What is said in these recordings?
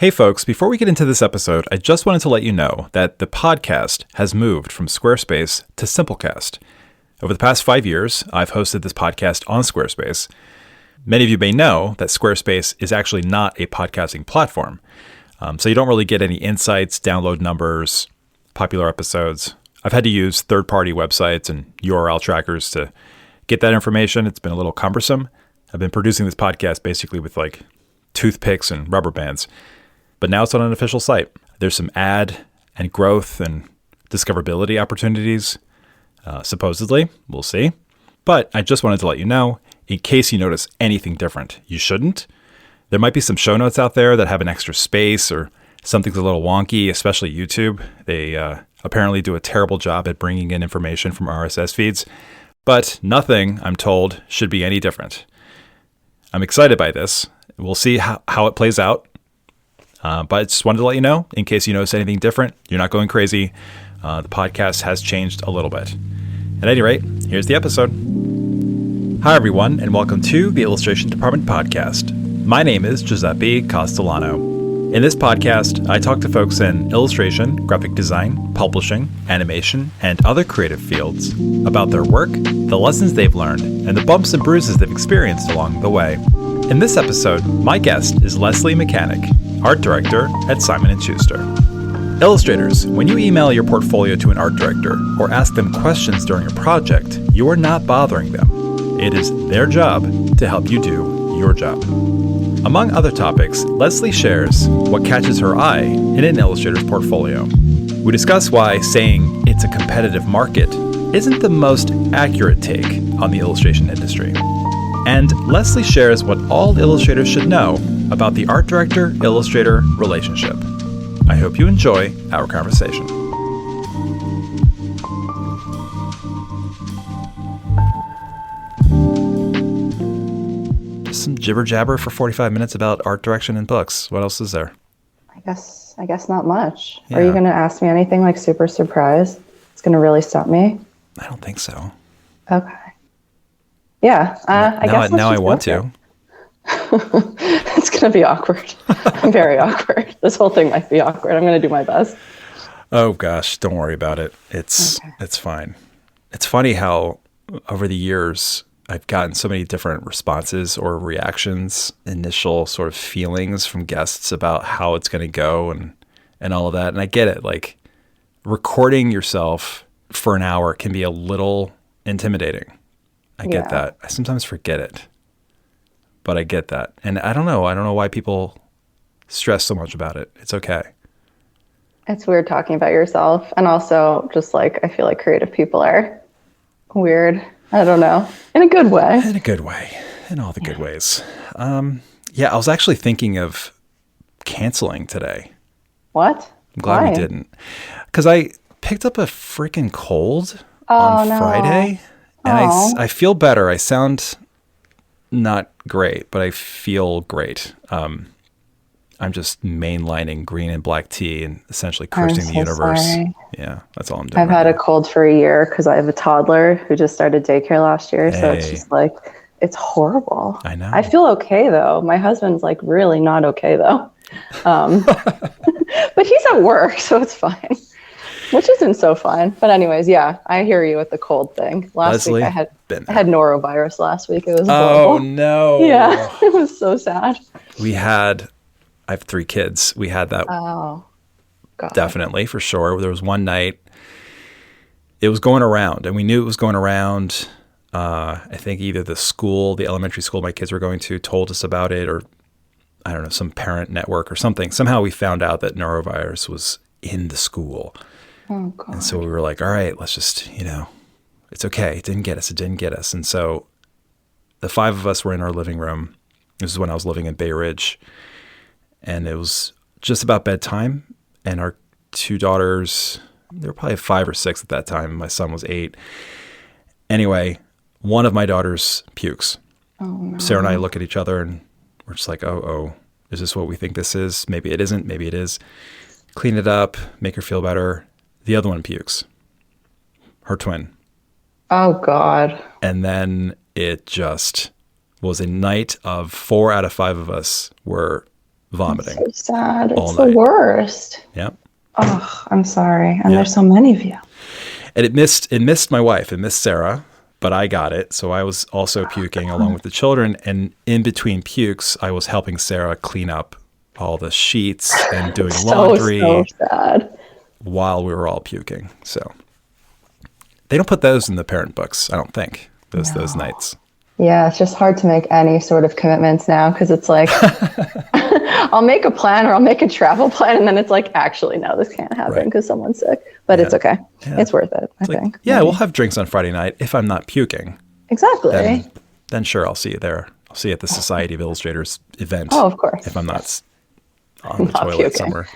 Hey folks, before we get into this episode, I just wanted to let you know that the podcast has moved from Squarespace to Simplecast. Over the past 5 years, I've hosted this podcast on Squarespace. Many of you may know that Squarespace is actually not a podcasting platform, so you don't really get any insights, download numbers, popular episodes. I've had to use third-party websites and URL trackers to get that information. It's been a little cumbersome. I've been producing this podcast basically with like toothpicks and rubber bands. But now it's on an official site. There's some ad and growth and discoverability opportunities, supposedly. We'll see. But I just wanted to let you know, in case you notice anything different. You shouldn't. There might be some show notes out there that have an extra space or something's a little wonky, especially YouTube. They apparently do a terrible job at bringing in information from RSS feeds. But nothing, I'm told, should be any different. I'm excited by this. We'll see how it plays out. But I just wanted to let you know, in case you notice anything different, you're not going crazy. The podcast has changed a little bit. At any rate, here's the episode. Hi, everyone, and welcome to the Illustration Department Podcast. My name is Giuseppe Castellano. In this podcast, I talk to folks in illustration, graphic design, publishing, animation, and other creative fields about their work, the lessons they've learned, and the bumps and bruises they've experienced along the way. In this episode, my guest is Leslie Mechanic, art director at Simon Schuster. Illustrators, when you email your portfolio to an art director or ask them questions during a project, you are not bothering them. It is their job to help you do your job. Among other topics, Leslie shares what catches her eye in an illustrator's portfolio. We discuss why saying it's a competitive market isn't the most accurate take on the illustration industry. And Leslie shares what all illustrators should know about the art director-illustrator relationship. I hope you enjoy our conversation. Just some jibber-jabber for 45 minutes about art direction and books. What else is there? I guess not much. Yeah. Are you going to ask me anything like super surprise? It's going to really stump me? I don't think so. Okay. Yeah, I guess now I want to. It's going to be awkward. Very awkward. This whole thing might be awkward. I'm going to do my best. Oh gosh, don't worry about it. It's fine. It's funny how over the years I've gotten so many different responses or reactions, initial sort of feelings from guests about how it's going to go and all of that. And I get it. Like recording yourself for an hour can be a little intimidating. I get that. I sometimes forget it. But I get that. And I don't know why people stress so much about it. It's okay. It's weird talking about yourself. And also just like, I feel like creative people are weird. I don't know. In a good way. In a good way. In all the good ways. I was actually thinking of canceling today. What? I'm glad we didn't. Because I picked up a freaking cold on Friday. And I feel better. I sound not great, but I feel great. I'm just mainlining green and black tea and essentially cursing the universe. Sorry. Yeah, that's all I'm doing. I've had a cold for a year because I have a toddler who just started daycare last year. So it's just like, it's horrible. I know. I feel okay though. My husband's like really not okay though. But he's at work, so it's fine. Which isn't so fun. But anyways, yeah, I hear you with the cold thing. Last week I had norovirus last week. It was horrible. Oh, no. Yeah, it was so sad. I have 3 kids. We had that. Oh, God. Definitely, for sure. There was one night, it was going around, and we knew it was going around. I think either the elementary school my kids were going to told us about it, or I don't know, some parent network or something. Somehow we found out that norovirus was in the school. Oh, God. And so we were like, all right, let's just, it's okay. It didn't get us. And so the 5 of us were in our living room. This is when I was living in Bay Ridge. And it was just about bedtime. And our 2 daughters, they were probably 5 or 6 at that time. My son was 8. Anyway, one of my daughters pukes. Oh, no. Sarah and I look at each other and we're just like, oh, is this what we think this is? Maybe it isn't. Maybe it is. Clean it up, make her feel better. The other one pukes. Her twin. Oh, God. And then it just was a night of 4 out of 5 of us were vomiting. That's so sad. All It's the night. worst. Yep. Oh, I'm sorry. And there's so many of you. And it missed my wife. It missed Sarah, but I got it. So I was also puking along with the children. And in between pukes, I was helping Sarah clean up all the sheets and doing laundry. So sad. While we were all puking. So they don't put those in the parent books, I don't think, those nights. Yeah, it's just hard to make any sort of commitments now because it's like, I'll make a plan or I'll make a travel plan. And then it's like, actually, no, this can't happen because someone's sick. But it's okay. Yeah. It's worth it, I think. Yeah, maybe. We'll have drinks on Friday night if I'm not puking. Exactly. Then sure, I'll see you there. I'll see you at the Society of Illustrators event. Oh, of course. If I'm not on the toilet puking. Somewhere.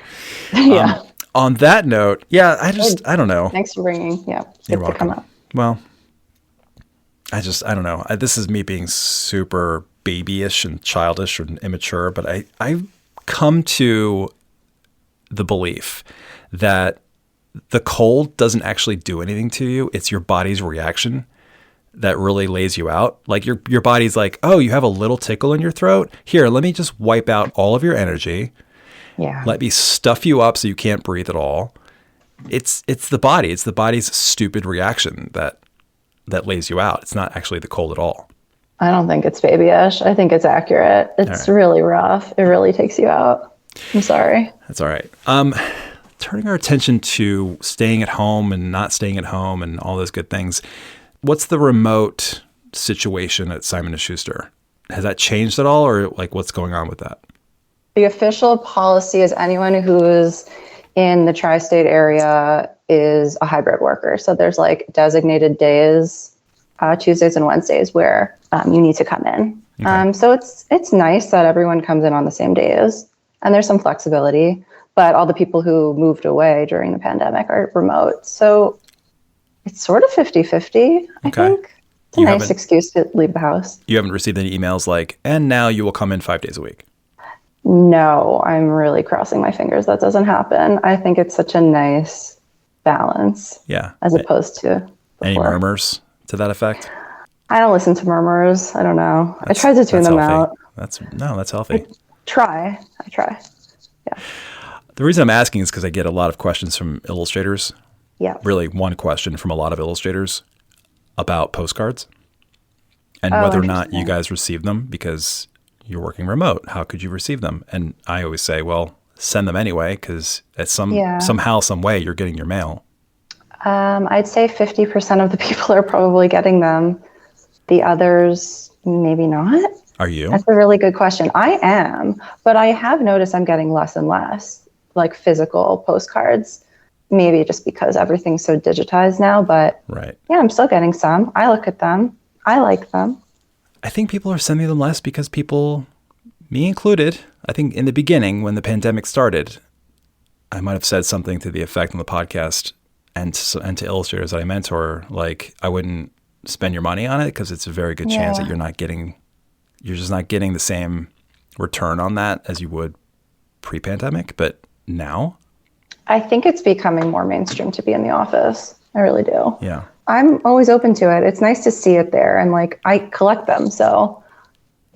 Yeah. On that note, I don't know. Thanks for bringing, You're welcome. To come up. Well, I don't know. This is me being super babyish and childish and immature, but I've come to the belief that the cold doesn't actually do anything to you. It's your body's reaction that really lays you out. Like your body's like, oh, you have a little tickle in your throat? Here, let me just wipe out all of your energy. Yeah. Let me stuff you up so you can't breathe at all. It's the body. It's the body's stupid reaction that lays you out. It's not actually the cold at all. I don't think it's babyish. I think it's accurate. It's really rough. It really takes you out. I'm sorry. That's all right. Turning our attention to staying at home and not staying at home and all those good things. What's the remote situation at Simon & Schuster? Has that changed at all, or like what's going on with that? The official policy is anyone who's in the tri-state area is a hybrid worker. So there's like designated days, Tuesdays and Wednesdays, where you need to come in. Okay. So it's nice that everyone comes in on the same days, and there's some flexibility. But all the people who moved away during the pandemic are remote. So it's sort of 50-50, I think. It's a nice excuse to leave the house. You haven't received any emails like, and now you will come in 5 days a week? No, I'm really crossing my fingers that doesn't happen. I think it's such a nice balance. Yeah. As opposed to before. Any murmurs to that effect? I don't listen to murmurs. I don't know. I try to tune them out. That's healthy. I try. Yeah. The reason I'm asking is because I get a lot of questions from illustrators. Yeah. Really one question from a lot of illustrators about postcards and whether or not you guys receive them because you're working remote. How could you receive them? And I always say, well, send them anyway, because at somehow, some way, you're getting your mail. I'd say 50% of the people are probably getting them. The others, maybe not. Are you? That's a really good question. I am, but I have noticed I'm getting less and less, like physical postcards. Maybe just because everything's so digitized now, but yeah, I'm still getting some. I look at them. I like them. I think people are sending them less because people, me included, I think in the beginning when the pandemic started, I might have said something to the effect on the podcast and to illustrators that I mentor, like I wouldn't spend your money on it because it's a very good chance that you're just not getting the same return on that as you would pre-pandemic. But now? I think it's becoming more mainstream to be in the office. I really do. Yeah. I'm always open to it. It's nice to see it there. And like, I collect them. So,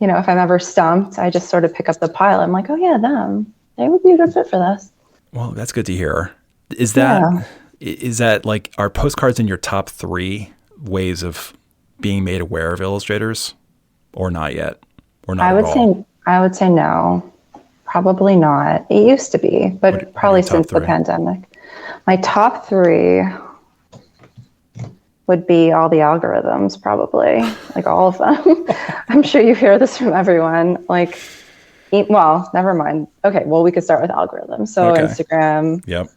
if I'm ever stumped, I just sort of pick up the pile. I'm like, oh yeah, them. They would be a good fit for this. Well, that's good to hear. Is that like, are postcards in your top 3 ways of being made aware of illustrators or not yet? Or not at all? I would say no. Probably not. It used to be, but probably since the pandemic. My top 3 would be all the algorithms, probably, like all of them. I'm sure you hear this from everyone. Like, well, never mind. Okay, well, we could start with algorithms. So Instagram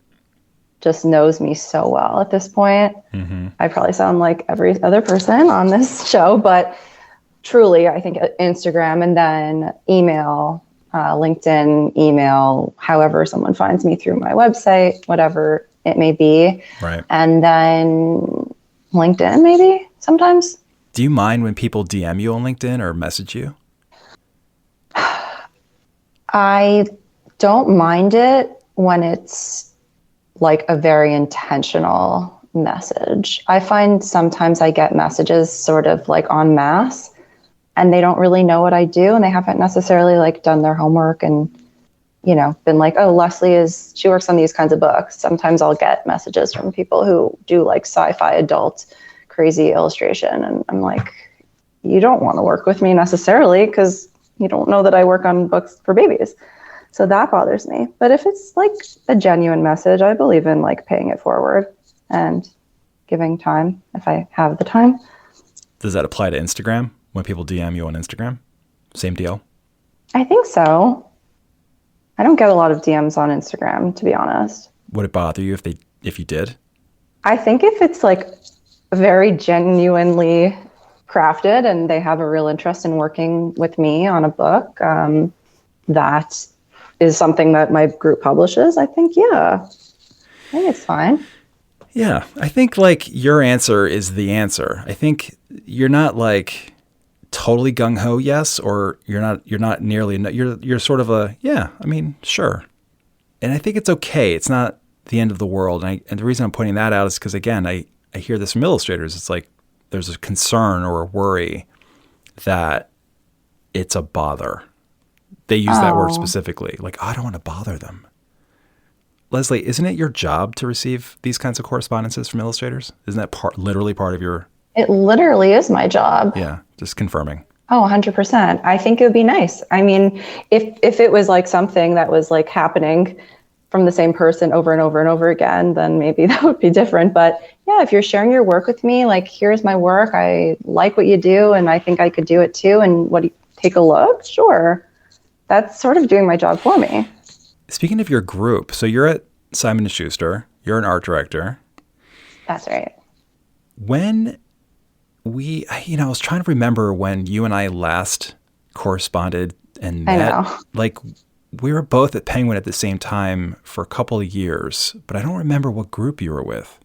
just knows me so well at this point. Mm-hmm. I probably sound like every other person on this show, but truly, I think Instagram and then email, LinkedIn, email, however someone finds me through my website, whatever it may be. Right. And then LinkedIn, maybe sometimes. Do you mind when people DM you on LinkedIn or message you? I don't mind it when it's like a very intentional message. I find sometimes I get messages sort of like en masse and they don't really know what I do and they haven't necessarily like done their homework and been like, oh, she works on these kinds of books. Sometimes I'll get messages from people who do like sci-fi adult crazy illustration. And I'm like, you don't want to work with me necessarily because you don't know that I work on books for babies. So that bothers me. But if it's like a genuine message, I believe in like paying it forward and giving time if I have the time. Does that apply to Instagram when people DM you on Instagram? Same deal? I think so. I don't get a lot of DMs on Instagram, to be honest. Would it bother you if you did? I think if it's like very genuinely crafted and they have a real interest in working with me on a book, that is something that my group publishes, I think it's fine. Yeah, I think like your answer is the answer. I think you're not like totally gung ho yes, or you're not nearly, you're sort of a sure. And I think it's okay. It's not the end of the world. And the reason I'm pointing that out is because again, I hear this from illustrators. It's like there's a concern or a worry that it's a bother. They use that word specifically. Like, I don't want to bother them. Leslie, isn't it your job to receive these kinds of correspondences from illustrators? Isn't that literally part of your... It literally is my job. Yeah, just confirming. Oh, 100%. I think it would be nice. I mean, if it was like something that was like happening from the same person over and over and over again, then maybe that would be different. But yeah, if you're sharing your work with me, like, here's my work. I like what you do, and I think I could do it too. And take a look? Sure. That's sort of doing my job for me. Speaking of your group, so you're at Simon & Schuster. You're an art director. That's right. When I was trying to remember when you and I last corresponded and met. I know. Like, we were both at Penguin at the same time for a couple of years, but I don't remember what group you were with.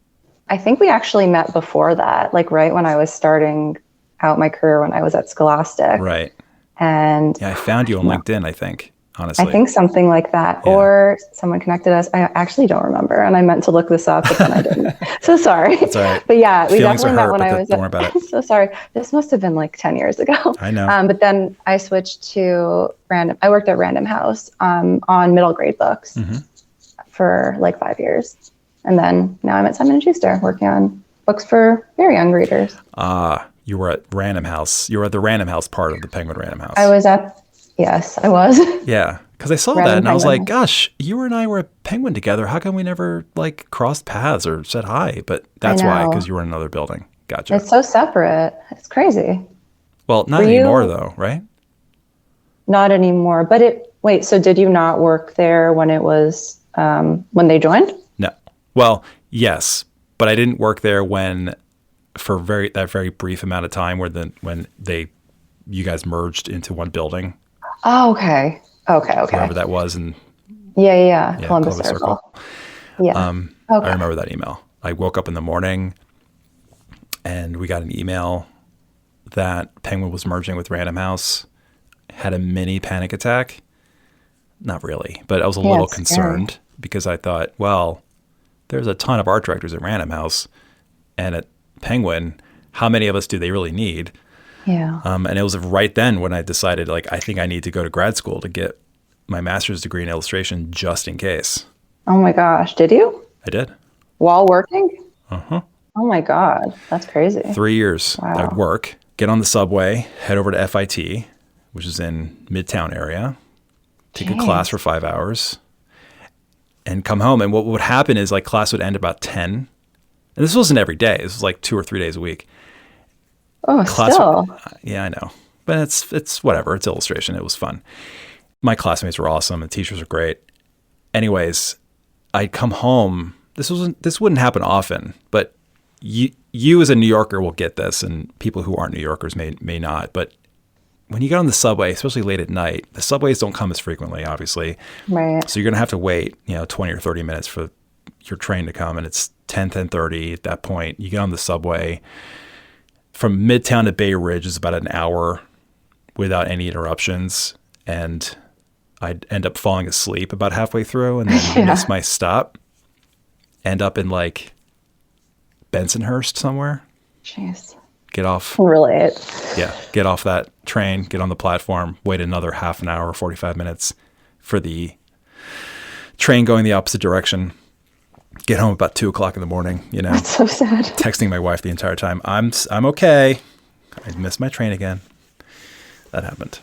I think we actually met before that, like right when I was starting out my career when I was at Scholastic. Right. And yeah, I found you on LinkedIn, I think, honestly. I think something like that. Yeah. Or someone connected us. I actually don't remember. And I meant to look this up, but then I didn't. So sorry. That's all right. But yeah, we Feelings definitely met when I was don't worry about it. So sorry. This must have been like 10 years ago. I know. But then I switched to I worked at Random House on middle grade books for like 5 years. And then now I'm at Simon & Schuster working on books for very young readers. You were at Random House. You were at the Random House part of the Penguin Random House. Yes, I was. Yeah, because I saw that and I was like, gosh, you and I were at Penguin together. How come we never like crossed paths or said hi? But that's why, because you were in another building. Gotcha. It's so separate. It's crazy. Well, not anymore though, right? Not anymore. But wait, so did you not work there when it was, when they joined? No. Well, yes, but I didn't work there for that very brief amount of time when you guys merged into one building. Oh, okay. Whatever that was. And yeah. Columbus Circle. Yeah. I remember that email. I woke up in the morning and we got an email that Penguin was merging with Random House. Had a mini panic attack. Not really, but I was a little concerned because I thought, well, there's a ton of art directors at Random House and at Penguin, how many of us do they really need? Yeah. And it was right then when I decided, like, I think I need to go to grad school to get my master's degree in illustration just in case. Oh my gosh. Did you? I did. While working? Uh-huh. Oh my God. That's crazy. 3 years. Wow. I would work, get on the subway, head over to FIT, which is in Midtown area, take a class for 5 hours, and come home. And what would happen is, like, class would end about 10. And this wasn't every day. This was like 2 or 3 days a week. Oh, still. Yeah, I know. But it's whatever. It's illustration. It was fun. My classmates were awesome. The teachers were great. Anyways, I'd come home. This wouldn't happen often, but you as a New Yorker will get this, and people who aren't New Yorkers may not. But when you get on the subway, especially late at night, the subways don't come as frequently, obviously. Right. So you're going to have to wait, 20 or 30 minutes for your train to come, and it's 10:30 at that point. You get on the subway. From Midtown to Bay Ridge is about an hour without any interruptions, and I'd end up falling asleep about halfway through and then miss my stop. End up in like Bensonhurst somewhere. Jeez. Get off. Relate. Yeah. Get off that train, get on the platform, wait another half an hour, 45 minutes for the train going the opposite direction. Get home about 2:00 in the morning, That's so sad. Texting my wife the entire time. I'm okay. I missed my train again. That happened.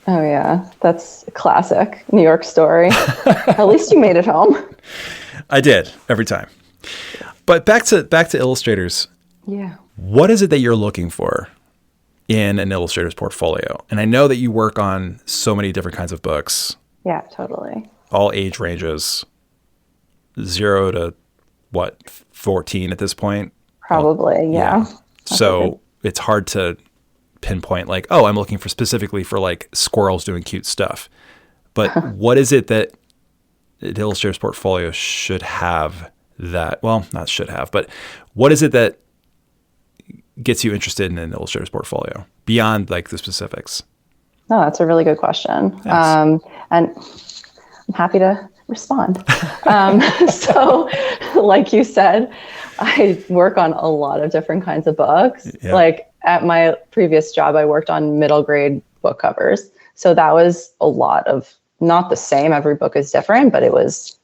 Oh yeah. That's a classic New York story. At least you made it home. I did every time. But back to illustrators. Yeah. What is it that you're looking for in an illustrator's portfolio? And I know that you work on so many different kinds of books. Yeah, totally. All age ranges, 0 to 14 at this point? Probably, yeah. So it's hard to pinpoint like, oh, I'm looking specifically for like squirrels doing cute stuff. But what is it that an illustrator's portfolio should have that, well, not should have, but what is it that gets you interested in an illustrator's portfolio beyond like the specifics? No, that's a really good question. And I'm happy to respond. So like you said, I work on a lot of different kinds of books. Yeah. Like at my previous job, I worked on middle grade book covers. So that was a lot of, not the same, every book is different, but it was,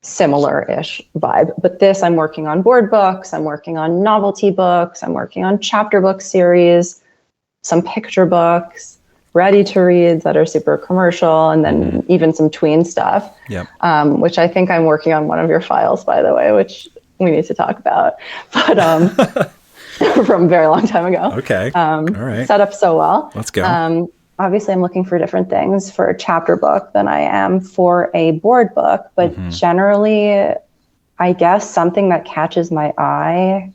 similar-ish vibe. But this, I'm working on board books, I'm working on novelty books, I'm working on chapter book series, some picture books, ready to reads that are super commercial, and then even some tween stuff, which I think I'm working on one of your files, by the way, which we need to talk about, but from a very long time ago. Okay. All right. Set up so well. Let's go. Obviously, I'm looking for different things for a chapter book than I am for a board book, but generally, I guess something that catches my eye.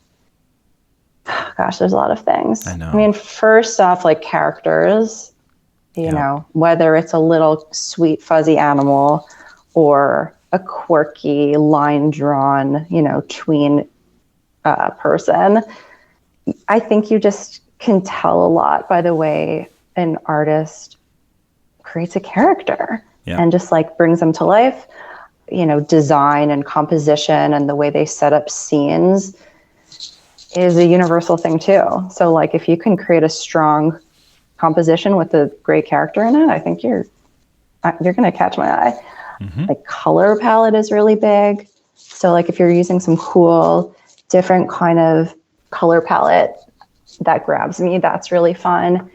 Gosh, there's a lot of things. I know. I mean, first off, like characters, you know, whether it's a little sweet, fuzzy animal or a quirky, line drawn, tween person. I think you just can tell a lot by the way an artist creates a character and just like brings them to life. Design and composition and the way they set up scenes is a universal thing too. So like if you can create a strong composition with a great character in it, I think you're going to catch my eye. Like color palette is really big. So like if you're using some cool, different kind of color palette that grabs me, that's really fun.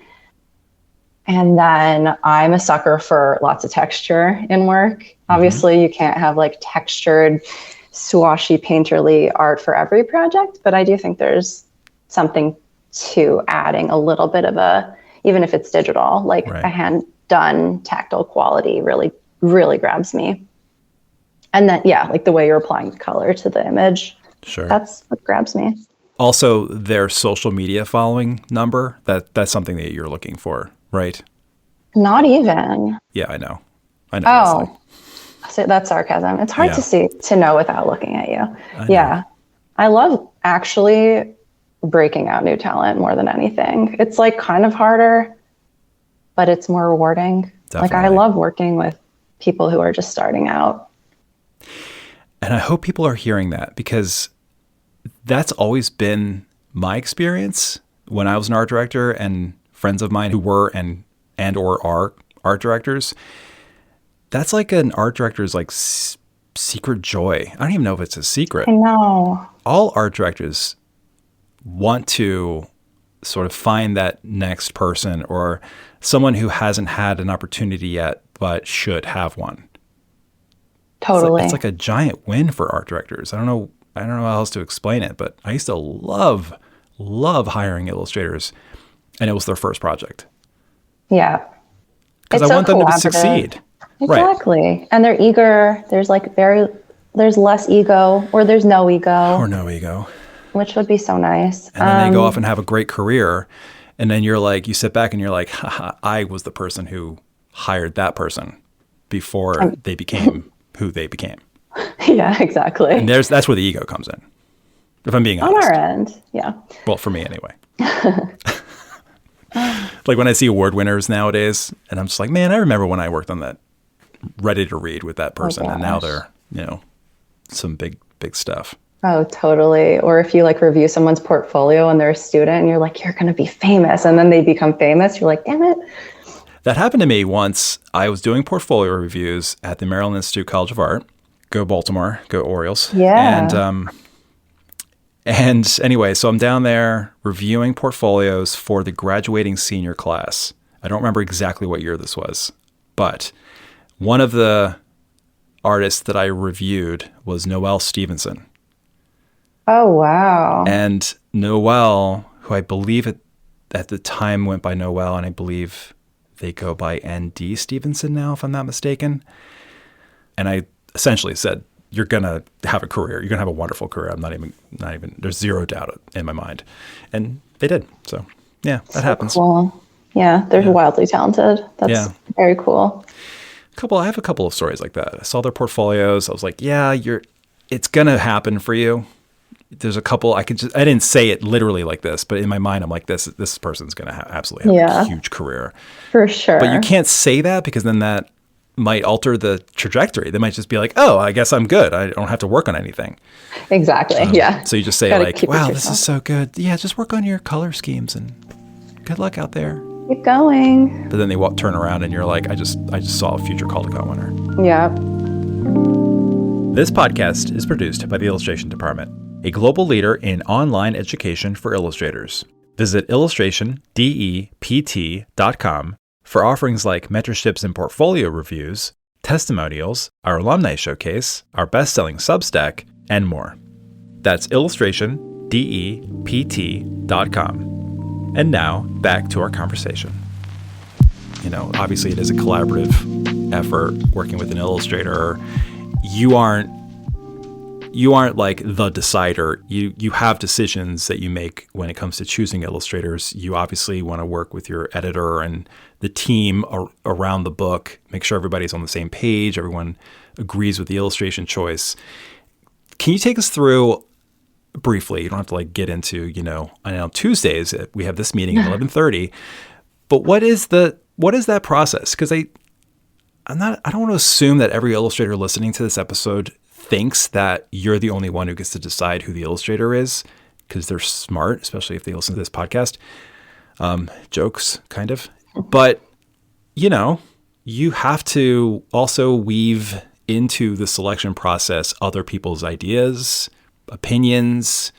And then I'm a sucker for lots of texture in work. Obviously you can't have like textured, swashy, painterly art for every project, but I do think there's something to adding a little bit of even if it's digital, like a hand done tactile quality really, really grabs me. And then, like the way you're applying the color to the image. Sure. That's what grabs me. Also, their social media following number, that's something that you're looking for, right? Not even. Yeah, I know. Oh, so that's sarcasm. It's hard to know without looking at you. I love actually breaking out new talent more than anything. It's like kind of harder, but it's more rewarding. Definitely. Like I love working with people who are just starting out. And I hope people are hearing that because that's always been my experience when I was an art director and friends of mine who were and or are art directors. That's like an art director's like secret joy. I don't even know if it's a secret. I know. All art directors want to sort of find that next person or someone who hasn't had an opportunity yet but should have one. Totally. It's like a giant win for art directors. I don't know how else to explain it, but I used to love hiring illustrators, and it was their first project. Yeah. Because I want them to succeed. Exactly. Right. And they're eager. There's like there's less ego or there's no ego. Which would be so nice. And then they go off and have a great career. And then you sit back and you're like, haha, I was the person who hired that person before they became who they became. Yeah, exactly. And that's where the ego comes in, if I'm being honest. On our end, yeah. Well, for me anyway. Like when I see award winners nowadays, and I'm just like, man, I remember when I worked on that Ready to Read with that person, and now they're, some big stuff. Oh, totally. Or if you like review someone's portfolio and they're a student and you're like, you're going to be famous. And then they become famous. You're like, damn it. That happened to me once. I was doing portfolio reviews at the Maryland Institute College of Art. Go Baltimore, go Orioles. Yeah. And anyway, so I'm down there reviewing portfolios for the graduating senior class. I don't remember exactly what year this was, but one of the artists that I reviewed was Noelle Stevenson. Oh, wow. And Noelle, who I believe at the time went by Noelle, and I believe they go by N.D. Stevenson now, if I'm not mistaken. And I essentially said, you're going to have a career. You're going to have a wonderful career. I'm not even, there's zero doubt in my mind. And they did. So, yeah, that happens. Cool. Yeah, they're wildly talented. That's very cool. I have a couple of stories like that. I saw their portfolios. I was like, yeah, it's going to happen for you. There's a couple, I didn't say it literally like this, but in my mind, I'm like, this person's going to absolutely have a huge career. For sure. But you can't say that, because then that might alter the trajectory. They might just be like, oh, I guess I'm good. I don't have to work on anything. Exactly. Yeah. So you just say like, wow, this is so good. Yeah, just work on your color schemes and good luck out there. Keep going. But then they turn around and you're like, I just saw a future Caldecott winner. Yeah. This podcast is produced by the Illustration Department, a global leader in online education for illustrators. Visit illustrationdept.com for offerings like mentorships and portfolio reviews, testimonials, our alumni showcase, our best-selling Substack, and more. That's illustrationdept.com. And now, back to our conversation. Obviously it is a collaborative effort working with an illustrator. You aren't like the decider. You have decisions that you make when it comes to choosing illustrators. You obviously want to work with your editor and the team around the book, make sure everybody's on the same page, everyone agrees with the illustration choice. Can you take us through briefly? You don't have to get into, I know Tuesdays we have this meeting at 11:30, but what is that process? Because I don't want to assume that every illustrator listening to this episode thinks that you're the only one who gets to decide who the illustrator is, because they're smart, especially if they listen to this podcast. Jokes, kind of. But, you have to also weave into the selection process other people's ideas, opinions.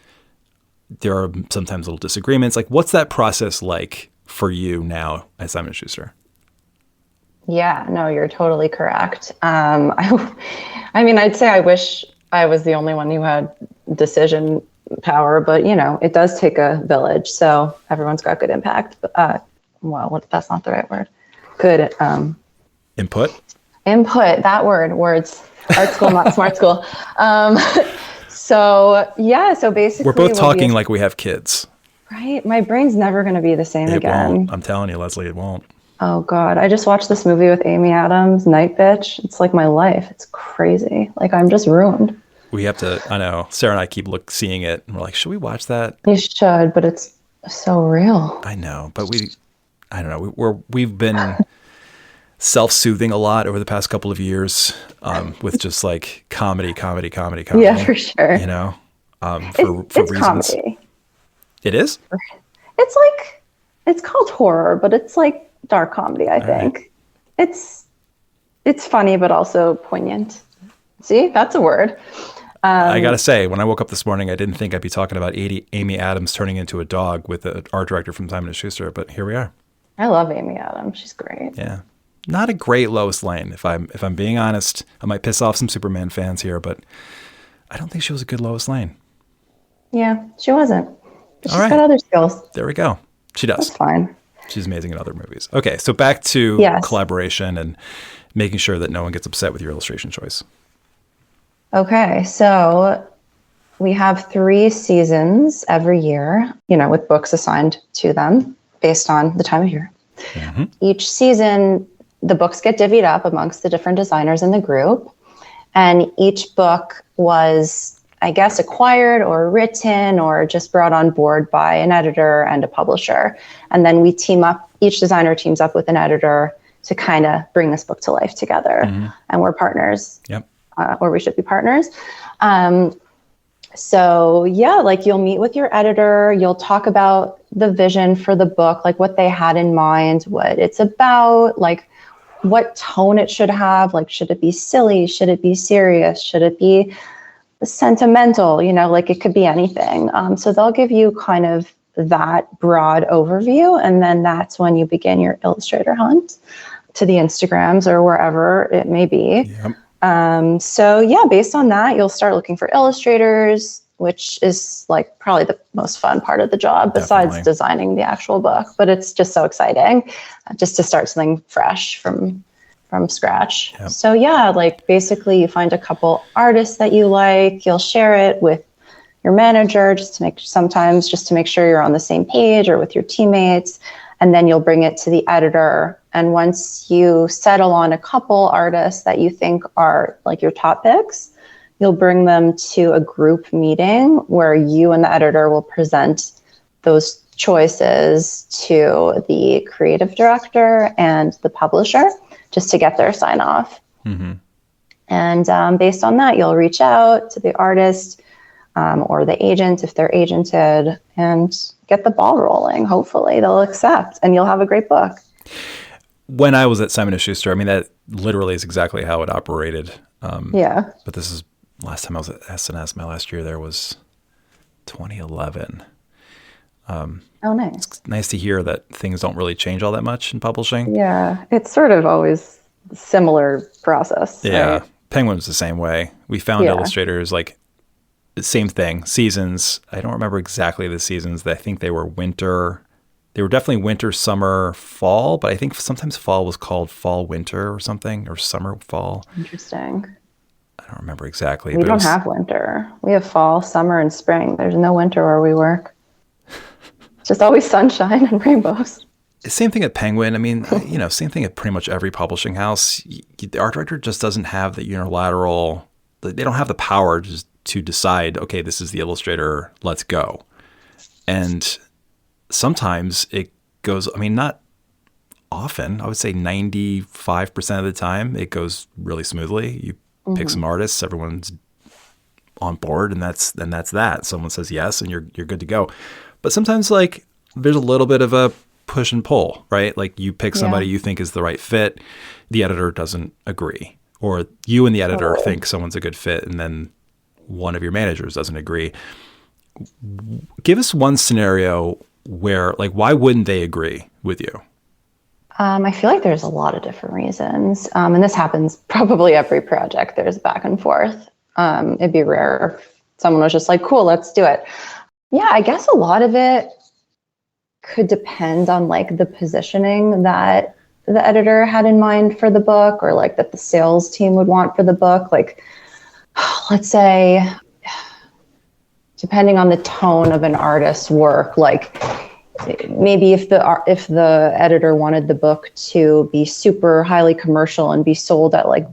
There are sometimes little disagreements. What's that process like for you now at Simon Schuster? Yeah, no, you're totally correct. I'd say I wish I was the only one who had decision power, but it does take a village. So everyone's got good impact. That's not the right word. Good. Input, that words, art school, not smart school. So basically we're both talking like we have kids, right? My brain's never going to be the same again. Won't. I'm telling you, Leslie, it won't. Oh God, I just watched this movie with Amy Adams, Night Bitch. It's like my life. It's crazy. I'm just ruined. We have to, I know, Sarah and I keep seeing it and we're like, should we watch that? You should, but it's so real. I know, but I don't know. We've been self-soothing a lot over the past couple of years with just comedy. Yeah, for sure. For it's reasons. Comedy. It is? It's called horror, but it's dark comedy, I think. Right. It's funny, but also poignant. See, that's a word. I got to say, when I woke up this morning, I didn't think I'd be talking about Amy Adams turning into a dog with an art director from Simon & Schuster, but here we are. I love Amy Adams. She's great. Yeah. Not a great Lois Lane, if I'm being honest. I might piss off some Superman fans here, but I don't think she was a good Lois Lane. Yeah, she wasn't. But she's got other skills. There we go. She does. That's fine. She's amazing in other movies. Okay, so back to collaboration and making sure that no one gets upset with your illustration choice. Okay, so we have 3 seasons every year, with books assigned to them based on the time of year. Mm-hmm. Each season, the books get divvied up amongst the different designers in the group, and each book was, I guess, acquired or written or just brought on board by an editor and a publisher. And then we team up, each designer teams up with an editor to kind of bring this book to life together. Mm-hmm. And we're partners. Yep. Or we should be partners. You'll meet with your editor, you'll talk about the vision for the book, like what they had in mind, what it's about, like what tone it should have. Like, should it be silly? Should it be serious? Should it be sentimental? Like it could be anything. So they'll give you kind of that broad overview. And then that's when you begin your illustrator hunt to the Instagrams or wherever it may be. Yep. So yeah, based on that, you'll start looking for illustrators, which is like probably the most fun part of the job besides designing the actual book. But it's just so exciting just to start something fresh from scratch. Yep. So yeah, like basically you find a couple artists that you like, you'll share it with your manager just to make sure you're on the same page, or with your teammates. And then you'll bring it to the editor. And once you settle on a couple artists that you think are like your top picks, you'll bring them to a group meeting where you and the editor will present those choices to the creative director and the publisher just to get their sign off. Mm-hmm. And based on that, you'll reach out to the artist or the agent if they're agented and get the ball rolling. Hopefully they'll accept and you'll have a great book. When I was at Simon Schuster, I mean, that literally is exactly how it operated. Yeah. But this is last time I was at SNS, my last year there was 2011. Oh, nice. It's nice to hear that things don't really change all that much in publishing. Yeah, it's sort of always a similar process. Yeah, right? Penguin was the same way. We found illustrators like same thing, seasons. I don't remember exactly the seasons. I think they were winter. They were definitely winter, summer, fall, but I think sometimes fall was called fall, winter or something, or summer, fall. Interesting. I don't remember exactly. We don't have winter. We have fall, summer, and spring. There's no winter where we work. It's just always sunshine and rainbows. Same thing at Penguin. I mean, same thing at pretty much every publishing house. The art director just doesn't have the unilateral, they don't have the power just to decide, okay, this is the illustrator, let's go. And sometimes it goes, I mean, not often, I would say 95% of the time, it goes really smoothly. You pick some artists, everyone's on board, and that's that. Someone says yes, and you're good to go. But sometimes, like, there's a little bit of a push and pull, right? Like, you pick somebody you think is the right fit, the editor doesn't agree, or you and the editor think someone's a good fit, and then one of your managers doesn't agree. Give us one scenario where, like, why wouldn't they agree with you? I feel like there's a lot of different reasons. And this happens probably every project. There's back and forth. It'd be rare if someone was just like, cool, let's do it. Yeah, I guess a lot of it could depend on like the positioning that the editor had in mind for the book, or like that the sales team would want for the book. Like, let's say, depending on the tone of an artist's work, like maybe if the editor wanted the book to be super highly commercial and be sold at like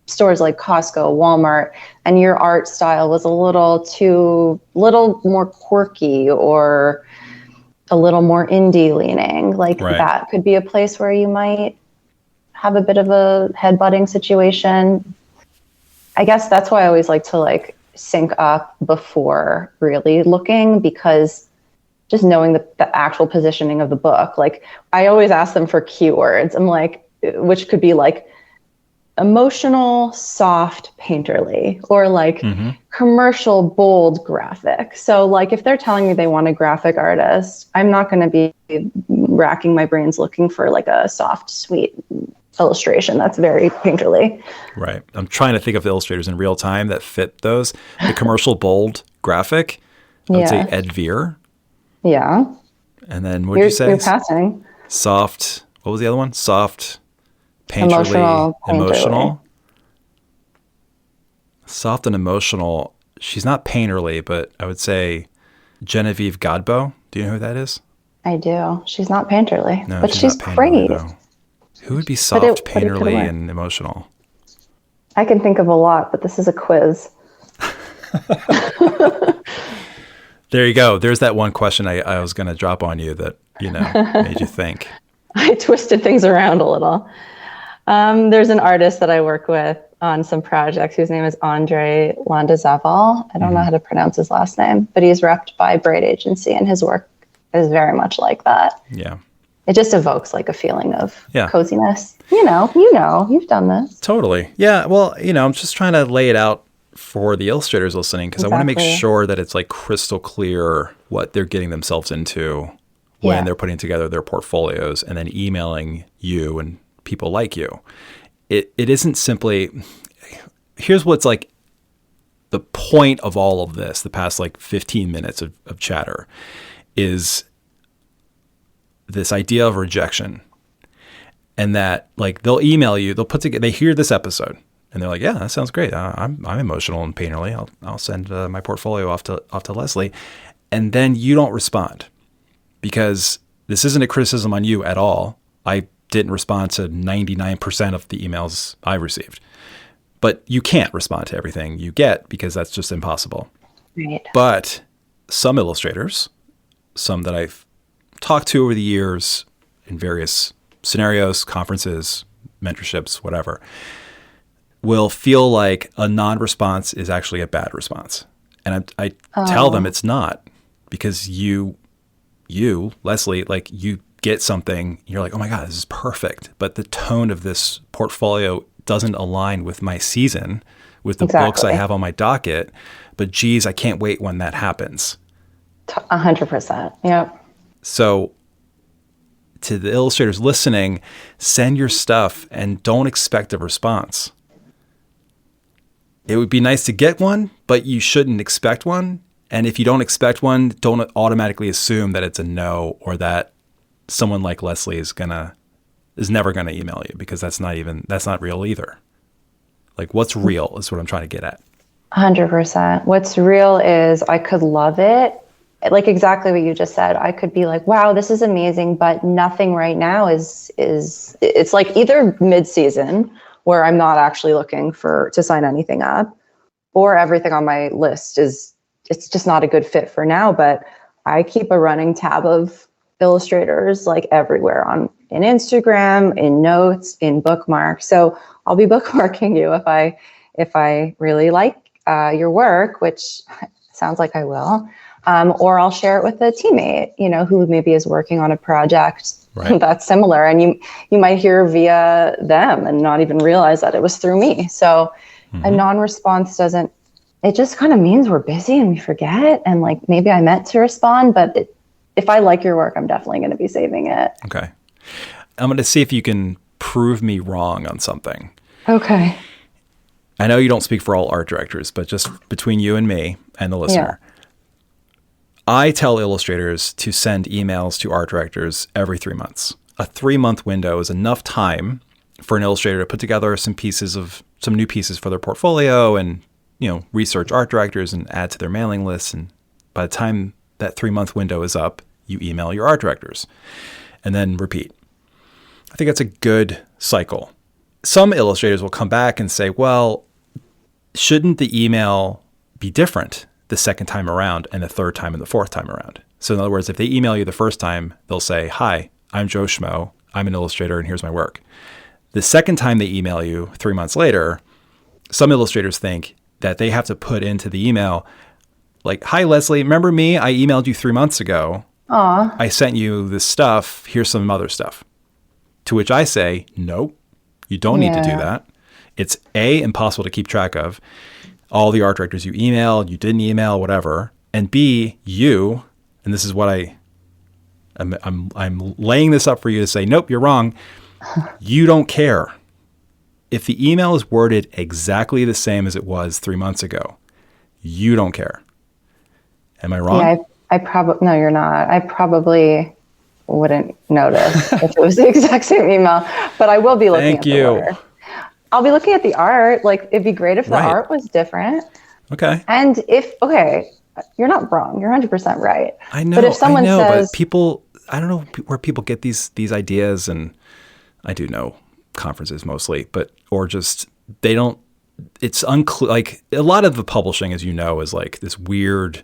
stores like Costco, Walmart, and your art style was a little more quirky or a little more indie leaning, like that could be a place where you might have a bit of a headbutting situation. I guess that's why I always like to like sync up before really looking, because just knowing the actual positioning of the book, like I always ask them for keywords. I'm like, which could be like emotional, soft, painterly, or like commercial, bold, graphic. So like if they're telling me they want a graphic artist, I'm not going to be racking my brains looking for like a soft, sweet illustration that's very painterly. Right. I'm trying to think of illustrators in real time that fit those. The commercial, bold, graphic, I would say Ed Veer. Yeah. And then what did you say? You're passing. Soft. What was the other one? Soft, painterly, emotional. Soft and emotional. She's not painterly, but I would say Genevieve Godbout. Do you know who that is? I do. She's not painterly, no, but she's great. Though. Who would be soft, painterly, and emotional? I can think of a lot, but this is a quiz. There you go. There's that one question I was going to drop on you that, made you think. I twisted things around a little. There's an artist that I work with on some projects whose name is Andre Landazaval. I don't know how to pronounce his last name, but he's repped by Bright Agency, and his work is very much like that. Yeah. It just evokes like a feeling of yeah. coziness. You've done this. Totally. Yeah. Well, I'm just trying to lay it out for the illustrators listening, because I want to make sure that it's like crystal clear what they're getting themselves into when they're putting together their portfolios and then emailing you and people like you. It isn't simply, here's what's like the point of all of this, the past like 15 minutes of chatter, is this idea of rejection. And that like they'll email you, they'll put together, they hear this episode and they're like, yeah, that sounds great. I'm emotional and painterly. I'll send my portfolio off to Leslie. And then you don't respond, because this isn't a criticism on you at all. I didn't respond to 99% of the emails I received, but you can't respond to everything you get because that's just impossible. Right. But some illustrators, some that I've talked to over the years in various scenarios, conferences, mentorships, whatever, will feel like a non-response is actually a bad response. And I tell them it's not, because you, Leslie, like you get something, you're like, oh my God, this is perfect. But the tone of this portfolio doesn't align with my season, with the books I have on my docket. But geez, I can't wait when that happens. 100%. Yep. So to the illustrators listening, send your stuff and don't expect a response. It would be nice to get one, but you shouldn't expect one. And if you don't expect one, don't automatically assume that it's a no, or that someone like Leslie is never gonna email you, because that's not real either. Like, what's real is what I'm trying to get at. 100%. What's real is I could love it. Like exactly what you just said. I could be like, wow, this is amazing, but nothing right now is it's like either mid-season where I'm not actually looking to sign anything up, or everything on my list it's just not a good fit for now. But I keep a running tab of illustrators like everywhere, in Instagram, in notes, in bookmarks. So I'll be bookmarking you if I really like your work, which sounds like I will. Or I'll share it with a teammate, who maybe is working on a project that's similar, and you might hear via them and not even realize that it was through me. So a non-response it just kind of means we're busy and we forget, and like maybe I meant to respond, but if I like your work, I'm definitely going to be saving it. Okay. I'm going to see if you can prove me wrong on something. Okay. I know you don't speak for all art directors, but just between you and me and the listener, I tell illustrators to send emails to art directors every 3 months. A 3-month window is enough time for an illustrator to put together some new pieces for their portfolio and, research art directors and add to their mailing lists. And by the time that 3-month window is up, you email your art directors and then repeat. I think that's a good cycle. Some illustrators will come back and say, well, shouldn't the email be different the second time around and the third time and the fourth time around? So in other words, if they email you the first time, they'll say, hi, I'm Joe Schmo. I'm an illustrator and here's my work. The second time they email you 3 months later, some illustrators think that they have to put into the email, like, hi, Leslie, remember me? I emailed you 3 months ago. Aw. I sent you this stuff. Here's some other stuff. To which I say, nope, you don't need to do that. It's A, impossible to keep track of all the art directors you emailed, you didn't email, whatever. And B, you, and this is what I'm laying this up for you to say, nope, you're wrong. You don't care. If the email is worded exactly the same as it was 3 months ago, you don't care. Am I wrong? Yeah, no, you're not. I probably wouldn't notice if it was the exact same email, but I will be looking at the order. I'll be looking at the art. Like, it'd be great if the art was different. Okay. And you're not wrong. You're 100% right. I know. But if someone says, but people, I don't know where people get these ideas, and I do know conferences mostly, or just they don't. It's unclear. Like, a lot of the publishing, as you know, is like this weird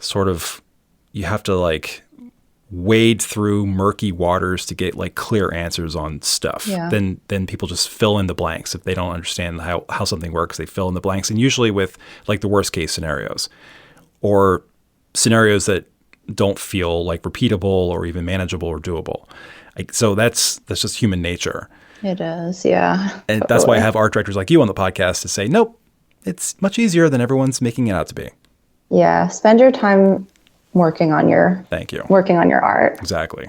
sort of. You have to like wade through murky waters to get like clear answers on stuff. Yeah. Then people just fill in the blanks. If they don't understand how something works, they fill in the blanks, and usually with like the worst case scenarios or scenarios that don't feel like repeatable or even manageable or doable. So that's just human nature. It is, yeah. And that's why I have art directors like you on the podcast to say, nope, it's much easier than everyone's making it out to be. Yeah, spend your time working on your art. Exactly.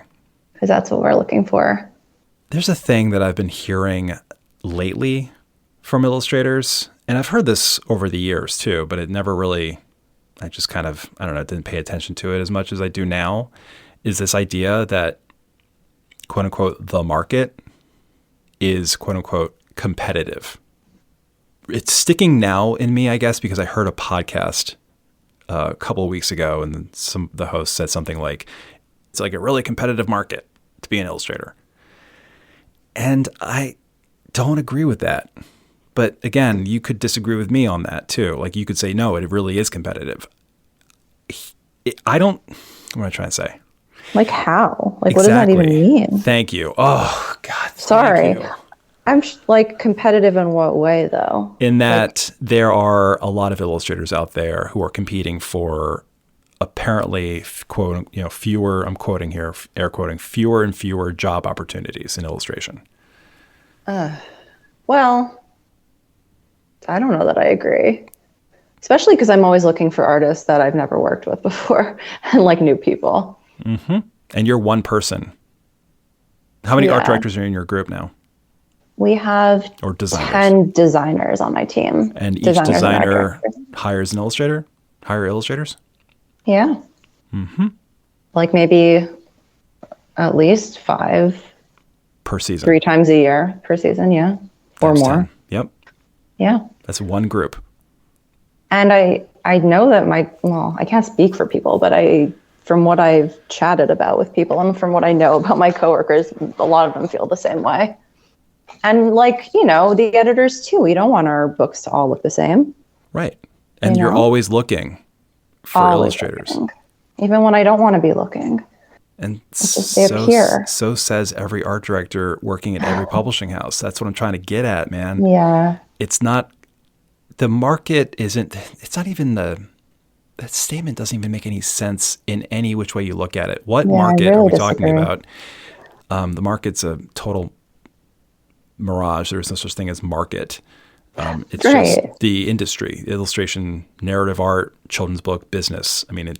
Because that's what we're looking for. There's a thing that I've been hearing lately from illustrators, and I've heard this over the years too, but it never really, I just kind of, I don't know, didn't pay attention to it as much as I do now, is this idea that, quote unquote, the market is, quote unquote, competitive. It's sticking now in me, I guess, because I heard a podcast a couple of weeks ago, and the host said something like, it's like a really competitive market to be an illustrator. And I don't agree with that. But again, you could disagree with me on that too. Like you could say, no, it really is competitive. What am I trying to say? Like how? Like what does that even mean? Thank you. Oh, God. Sorry. I'm like competitive in what way though? In that there are a lot of illustrators out there who are competing for apparently, quote, fewer, I'm quoting here, air quoting, fewer and fewer job opportunities in illustration. Well, I don't know that I agree. Especially because I'm always looking for artists that I've never worked with before and like new people. Mm-hmm. And you're one person. How many art directors are in your group now? We have 10 designers on my team. And each designer hires an illustrator? Hire illustrators? Yeah. Mm-hmm. Like maybe at least 5 per season. 3 times a year per season, yeah. Or more. 10. Yep. Yeah. That's one group. And I know that I can't speak for people, but from what I've chatted about with people and from what I know about my coworkers, a lot of them feel the same way. And the editors too, we don't want our books to all look the same. Right. And you're always looking for illustrators. Looking. Even when I don't want to be looking. And they appear. So says every art director working at every publishing house. That's what I'm trying to get at, man. Yeah. It's not, the market isn't, it's not even that statement doesn't even make any sense in any which way you look at it. What market are we talking about? The market's a total mirage. There's no such thing as market. It's just the industry, illustration, narrative art, children's book, business. I mean,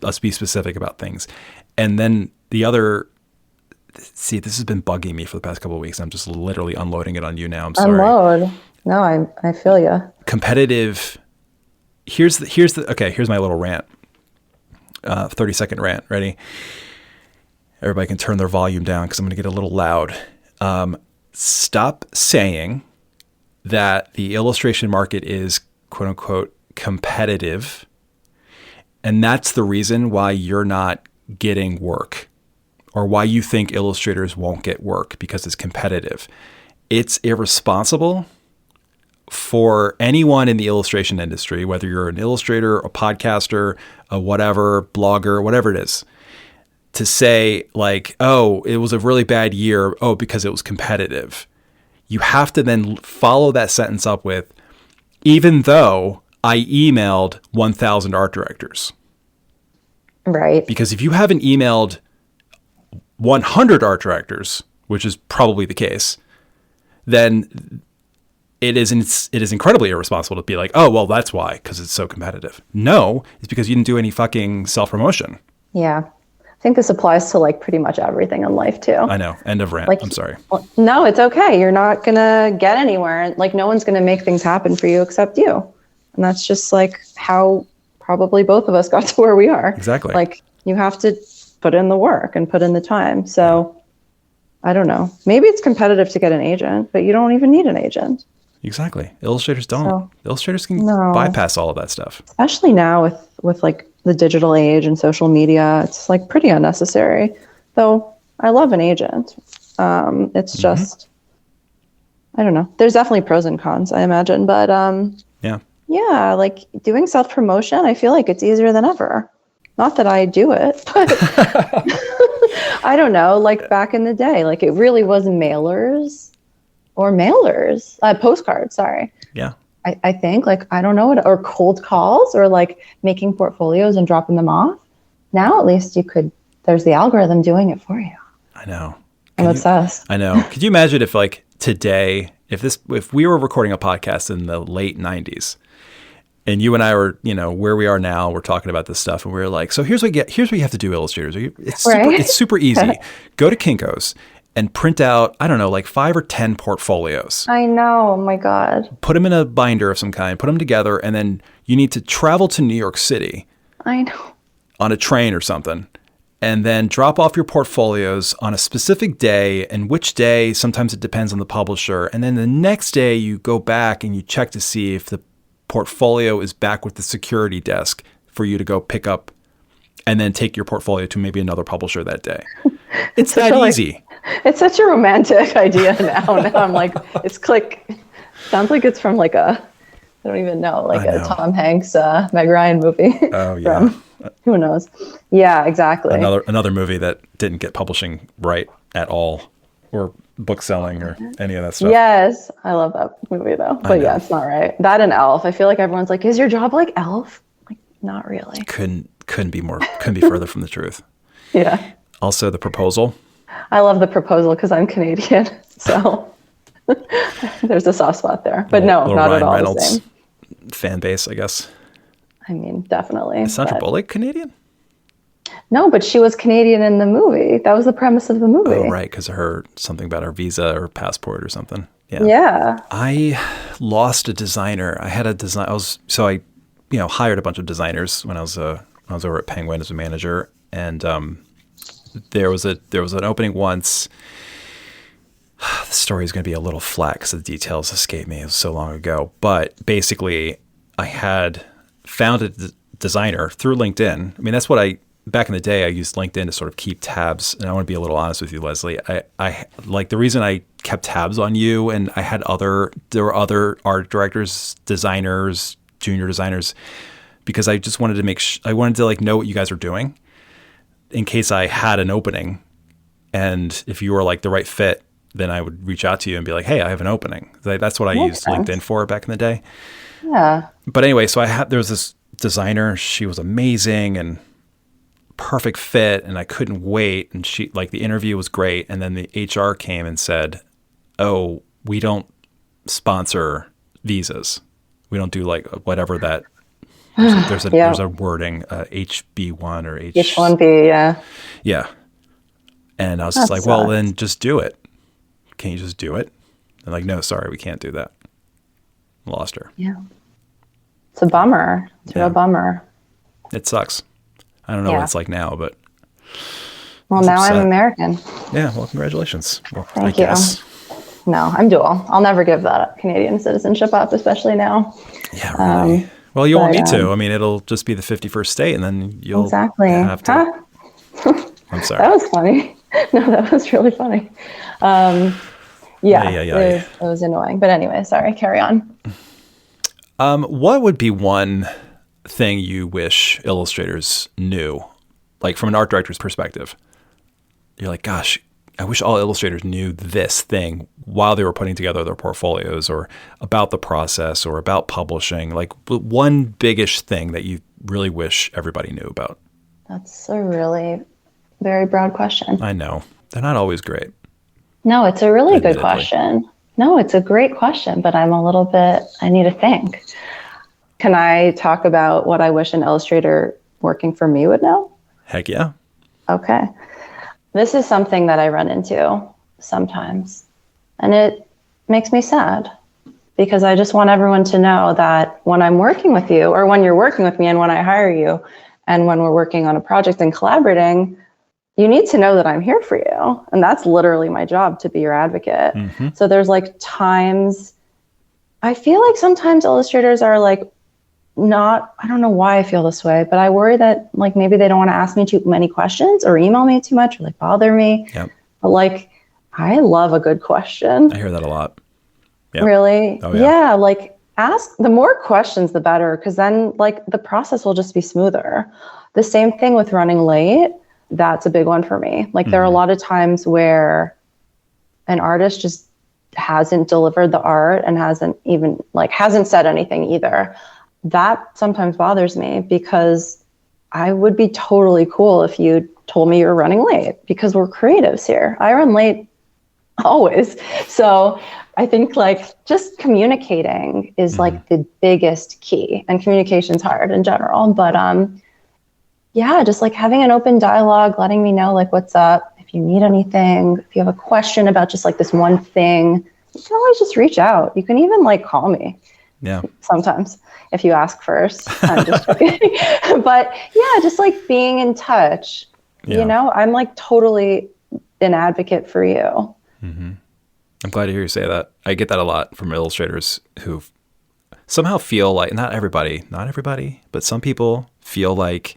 let's be specific about things. And then the other, this has been bugging me for the past couple of weeks. I'm just literally unloading it on you now. I'm sorry. Unload. No, I feel you. Competitive. Here's my little rant. 30-second rant. Ready? Everybody can turn their volume down because I'm going to get a little loud. Stop saying that the illustration market is, quote unquote, competitive. And that's the reason why you're not getting work, or why you think illustrators won't get work because it's competitive. It's irresponsible for anyone in the illustration industry, whether you're an illustrator, a podcaster, a whatever, blogger, whatever it is, to say like, oh, it was a really bad year. Oh, because it was competitive. You have to then follow that sentence up with, even though I emailed 1,000 art directors. Right. Because if you haven't emailed 100 art directors, which is probably the case, then it is incredibly irresponsible to be like, oh, well, that's why, because it's so competitive. No, it's because you didn't do any fucking self-promotion. Yeah. I think this applies to like pretty much everything in life too. I know. End of rant. I'm sorry. No, it's okay. You're not going to get anywhere. Like no one's going to make things happen for you except you. And that's just like how probably both of us got to where we are. Exactly. Like you have to put in the work and put in the time. So I don't know. Maybe it's competitive to get an agent, but you don't even need an agent. Exactly. Illustrators don't. Illustrators can bypass all of that stuff. Especially now with like the digital age and social media, it's like pretty unnecessary. Though I love an agent. It's just, I don't know. There's definitely pros and cons, I imagine. But yeah, like doing self-promotion, I feel like it's easier than ever. Not that I do it, but I don't know. Like back in the day, like it really was postcards, sorry. Yeah. I think like, I don't know, or cold calls or like making portfolios and dropping them off. Now at least there's the algorithm doing it for you. I know. I'm obsessed. I know. Could you imagine if like today, if we were recording a podcast in the late 90s and you and I were, where we are now, we're talking about this stuff and we were like, so here's what you have to do, illustrators. It's super easy. Go to Kinko's and print out, I don't know, like 5 or 10 portfolios. I know. Oh my God. Put them in a binder of some kind, put them together, and then you need to travel to New York City. I know. On a train or something. And then drop off your portfolios on a specific day, and which day, sometimes it depends on the publisher. And then the next day you go back and you check to see if the portfolio is back with the security desk for you to go pick up and then take your portfolio to maybe another publisher that day. It's that easy. It's such a romantic idea now. Now I'm like, it's click. Sounds like it's from like I don't even know, like a Tom Hanks, Meg Ryan movie. Oh, yeah. Who knows? Yeah, exactly. Another movie that didn't get publishing right at all, or book selling, or any of that stuff. Yes, I love that movie though. But yeah, it's not right. That and Elf. I feel like everyone's like, "Is your job like Elf?" Like, not really. Couldn't be further from the truth. Yeah. Also, The Proposal. I love The Proposal because I'm Canadian, so there's a soft spot there. But not Ryan at all Reynolds the same. Fan base, I guess. I mean, definitely. Is Sandra Bullock Canadian? No, but she was Canadian in the movie. That was the premise of the movie. Oh, right, because of something about her visa or passport or something. Yeah. Yeah. I lost a designer. I had a design. I hired a bunch of designers when I was over at Penguin as a manager, and there was an opening once. The story is going to be a little flat because the details escape me. It was so long ago, but basically, I had found a designer through LinkedIn. I mean, that's what back in the day, I used LinkedIn to sort of keep tabs. And I want to be a little honest with you, Leslie. I like the reason I kept tabs on you, and there were other art directors, designers, junior designers, because I just wanted to I wanted to like know what you guys are doing in case I had an opening. And if you were like the right fit, then I would reach out to you and be like, hey, I have an opening. That's what I used LinkedIn for back in the day. Yeah. But anyway, so there was this designer. She was amazing and perfect fit, and I couldn't wait. And she, like, the interview was great. And then the HR came and said, oh, we don't sponsor visas. We don't do like whatever that. There's a wording, HB1 or H1B, yeah. Yeah. And I was just like, well, then just do it. Can you just do it? And like, no, sorry, we can't do that. Lost her. Yeah. It's a bummer. It's a real bummer. It sucks. I don't know what it's like now, but. Well, now I'm American. Yeah, well, congratulations. Well, Thank you. No, I'm dual. I'll never give that Canadian citizenship up, especially now. Yeah, really. Well, you won't need to. I mean, it'll just be the 51st state, and then you'll have to. I'm sorry. That was funny. No, that was really funny. It was annoying. But anyway, sorry, carry on. What would be one thing you wish illustrators knew, like from an art director's perspective? You're like, gosh, I wish all illustrators knew this thing while they were putting together their portfolios, or about the process, or about publishing. Like one biggish thing that you really wish everybody knew about. That's a really very broad question. I know. They're not always great. No, it's a really good question. No, it's a great question, but I need to think. Can I talk about what I wish an illustrator working for me would know? Heck yeah. Okay. This is something that I run into sometimes, and it makes me sad because I just want everyone to know that when I'm working with you, or when you're working with me, and when I hire you, and when we're working on a project and collaborating, you need to know that I'm here for you. And that's literally my job, to be your advocate. Mm-hmm. So there's like times, I feel like sometimes illustrators are like, I don't know why I feel this way, but I worry that like maybe they don't want to ask me too many questions or email me too much or like bother me. Yep. But like, I love a good question. I hear that a lot. Yep. Really? Oh, yeah. Like ask, the more questions, the better. Cause then like the process will just be smoother. The same thing with running late. That's a big one for me. Like there are a lot of times where an artist just hasn't delivered the art and hasn't said anything either. That sometimes bothers me because I would be totally cool if you told me you're running late, because we're creatives here. I run late always. So I think like just communicating is like the biggest key, and communication's hard in general, but yeah, just like having an open dialogue, letting me know like what's up. If you need anything, if you have a question about just like this one thing, you can always just reach out. You can even like call me. Yeah. Sometimes if you ask first. I'm just joking. But yeah, just like being in touch. You know, I'm like totally an advocate for you. Mm-hmm. I'm glad to hear you say that. I get that a lot from illustrators who somehow feel like, not everybody, but some people feel like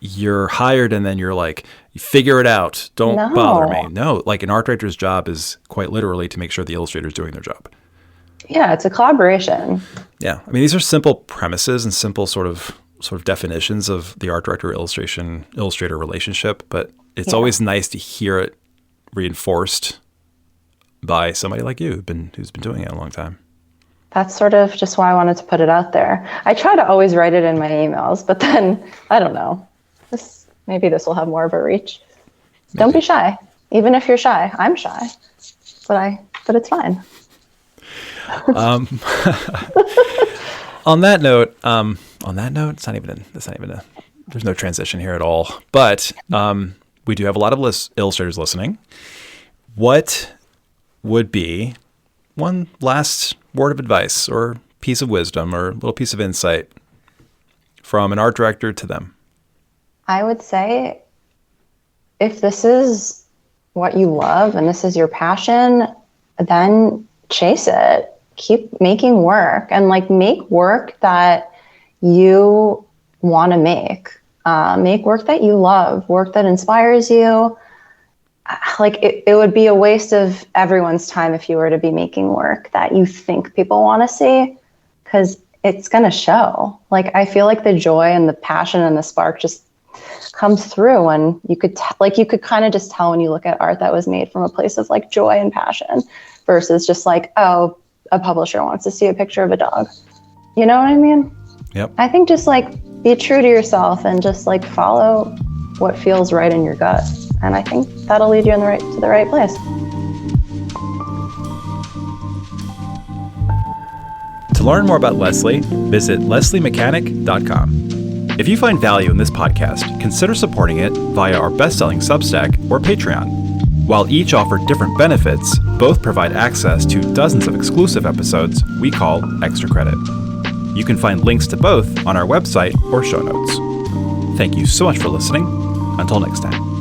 you're hired and then you're like, you figure it out. Don't bother me. No, like an art director's job is quite literally to make sure the illustrator's doing their job. Yeah, it's a collaboration. Yeah. I mean, these are simple premises and simple sort of definitions of the art director illustrator relationship, but it's always nice to hear it reinforced by somebody like you who's been doing it a long time. That's sort of just why I wanted to put it out there. I try to always write it in my emails, but then I don't know. Maybe this will have more of a reach. Maybe. Don't be shy. Even if you're shy, I'm shy, but it's fine. On that note, it's not even there's no transition here at all. But we do have a lot of illustrators listening. What would be one last word of advice or piece of wisdom or little piece of insight from an art director to them? I would say, if this is what you love and this is your passion, then chase it. Keep making work, and like make work that you want to make. Make work that you love, work that inspires you. Like it would be a waste of everyone's time if you were to be making work that you think people want to see, because it's going to show. Like I feel like the joy and the passion and the spark just comes through, and you could kind of just tell when you look at art that was made from a place of like joy and passion versus just like, oh, a publisher wants to see a picture of a dog. You know what I mean? Yep. I think just like be true to yourself and just like follow what feels right in your gut. And I think that'll lead you to the right place. To learn more about Leslie, visit lesliemechanic.com. If you find value in this podcast, consider supporting it via our best-selling Substack or Patreon. While each offer different benefits, both provide access to dozens of exclusive episodes we call Extra Credit. You can find links to both on our website or show notes. Thank you so much for listening. Until next time.